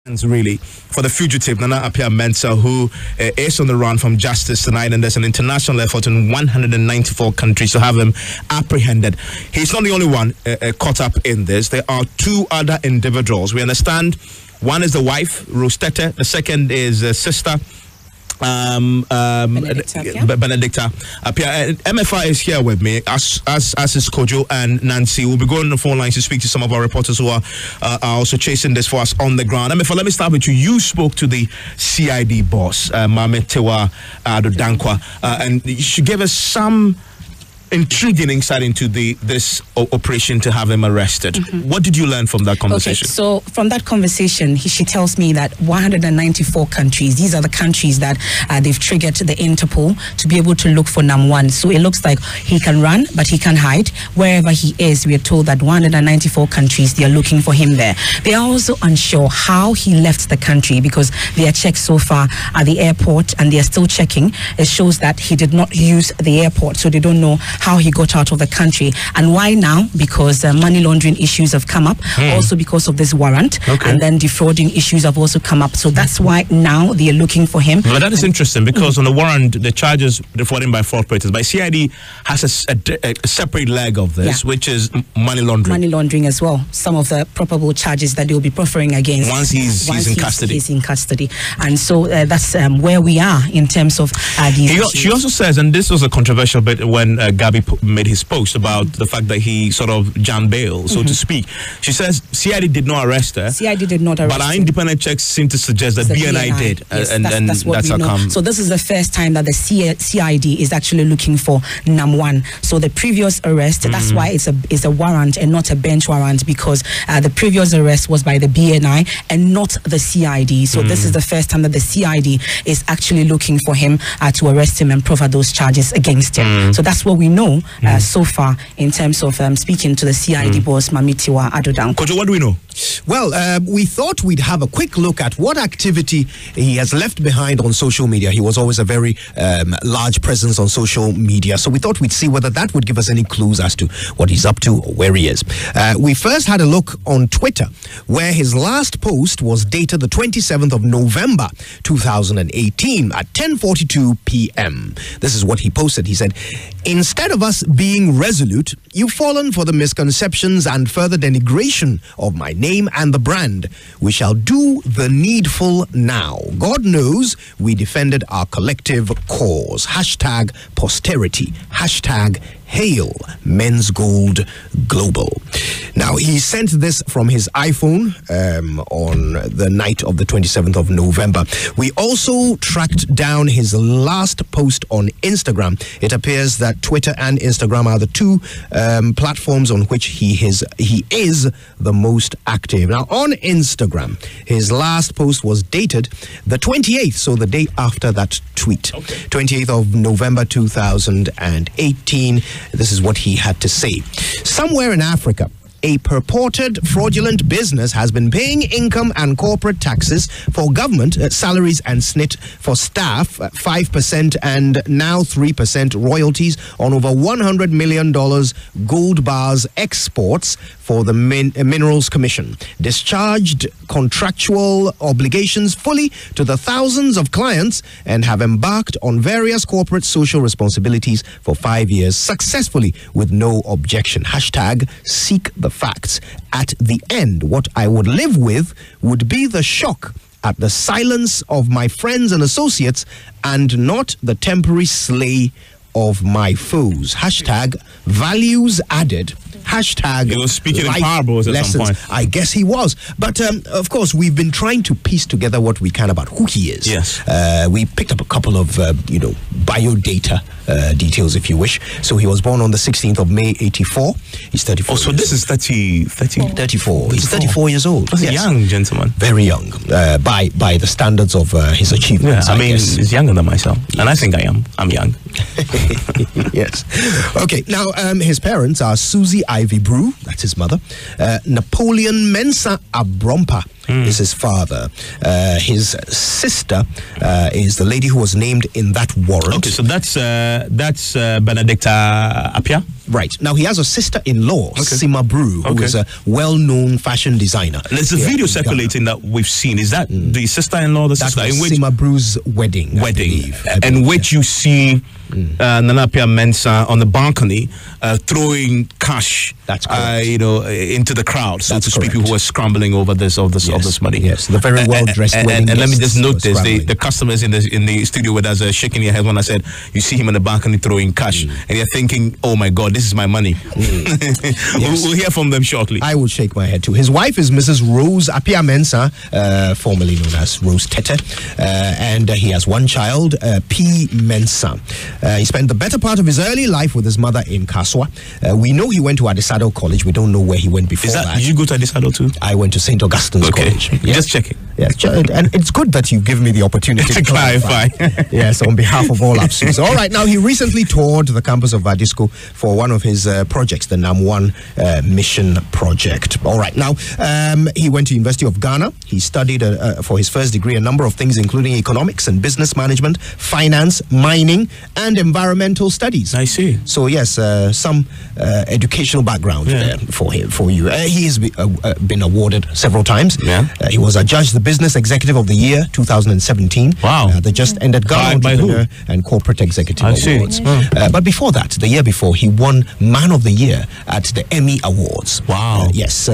really for the fugitive Nana Appiah Mensah, who is on the run from justice tonight, and there's an international effort in 194 countries to have him apprehended. He's not the only one caught up in this. There are two other individuals. We understand one is the wife, Rostete. The second is sister, Benedicta Appiah. MFI is here with me, as is Kojo and Nancy. We'll be going on the phone lines to speak to some of our reporters who are also chasing this for us on the ground. MFI, let me start with you. You spoke to the CID boss, Mame Tewa Adodankwa, and she gave us some intriguing insight into this operation to have him arrested. What did you learn from that conversation? Okay, so from that conversation, she tells me that 194 countries, these are the countries that they've triggered the Interpol to be able to look for Nam1. So it looks like he can run, but he can hide. Wherever he is, we are told that 194 countries, they are looking for him there. They are also unsure how he left the country because they are checked so far at the airport and they are still checking. It shows that he did not use the airport, so they don't know how he got out of the country. And why now? Because money laundering issues have come up, also because of this warrant, and then defrauding issues have also come up. So that's why now they are looking for him. But that is interesting because on the warrant, the charges defrauding by fraud practice, but CID has a separate leg of this, which is money laundering. Money laundering as well. Some of the probable charges that they will be proffering against once he's in custody. He's in custody, and so that's where we are in terms of these issues. She also says, and this was a controversial bit when Gabby made his post about the fact that he sort of jammed bail, so to speak. She says CID did not arrest her. CID did not arrest her. But our independent checks seem to suggest that BNI did. Yes, and that's what we know. So this is the first time that the CID is actually looking for Nam1. So the previous arrest, that's why it's a warrant and not a bench warrant, because the previous arrest was by the BNI and not the CID. So this is the first time that the CID is actually looking for him to arrest him and proffer those charges against him. So that's what we know so far in terms of speaking to the CID boss, Mame Tewa Adodankwa. Kojo, what do we know? Well, we thought we'd have a quick look at what activity he has left behind on social media. He was always a very large presence on social media, so we thought we'd see whether that would give us any clues as to what he's up to or where he is. We first had a look on Twitter, where his last post was dated the 27th of November 2018 at 10:42 p.m. This is what he posted. He said, "Instead of us being resolute, you've fallen for the misconceptions and further denigration of my name and the brand. We shall do the needful now. God knows we defended our collective cause. Hashtag posterity. Hashtag Hail Men's Gold Global." Now, he sent this from his iPhone on the night of the 27th of November. We also tracked down his last post on Instagram. It appears that Twitter and Instagram are the two platforms on which he is the most active. Now, on Instagram, his last post was dated the 28th, so the day after that tweet. 28th of November 2018. This is what he had to say. "Somewhere in Africa, a purported fraudulent business has been paying income and corporate taxes for government salaries and SNIT for staff, 5% and now 3% royalties on over $100 million gold bars exports for the Minerals Commission, discharged contractual obligations fully to the thousands of clients, and have embarked on various corporate social responsibilities for 5 years successfully with no objection. Hashtag seek the facts. At the end, what I would live with would be the shock at the silence of my friends and associates and not the temporary slay of my foes. Hashtag values added. Hashtag he was speaking in parables at some point. I guess he was. But of course, we've been trying to piece together what we can about who he is. Yes. We picked up a couple of biodata details, if you wish. So he was born on the 16th of May, 84. He's 34. Oh, so this is 34. He's 34 years old. That's a young gentleman. Very young, by the standards of his achievements. Yeah, I mean, he's younger than myself. Yes. And I think I am. I'm young. Yes. Okay, now his parents are Susie Ivy Brew, that's his mother. Napoleon Mensah Abrompa is his father. His sister is the lady who was named in that warrant. Okay, so that's Benedicta Appiah? Right. Now, he has a sister-in-law, Sima Brew, who is a well-known fashion designer. And there's a video circulating that we've seen. Is that the sister-in-law, the sister? That was Sima Brew's wedding. In which you see Nana Mensah on the balcony throwing cash, into the crowd, so to speak, people who were scrambling over this money. Yes, the very well-dressed wedding. And let me just note this: the customers in the studio with us shaking their heads when I said, "You see him on the balcony throwing cash," and you're thinking, "Oh my God, this is my money." We'll hear from them shortly. I will shake my head too. His wife is Mrs. Rose Appiah Mensah, formerly known as Rose Tete, and he has one child, P. Mensah. He spent the better part of his early life with his mother in Kaswa. We know he went to Adisado College. We don't know where he went before that. Did you go to Adisado too? I went to St. Augustine's College. Yes. Just checking. Yes, and it's good that you give me the opportunity to clarify. Yes, on behalf of all APSUs. All right, now he recently toured the campus of Vadisco for one of his projects, the NAM1 mission project. All right, now he went to University of Ghana. He studied for his first degree a number of things, including economics and business management, finance, mining, and environmental studies. I see. So yes, some educational background there for you. He has been awarded several times. Yeah. He was adjudged the Business Executive of the Year 2017. Wow. The just ended Ghana Entrepreneur and Corporate Executive Awards. But before that, the year before, he won Man of the Year at the Emmy Awards. Wow. Yes.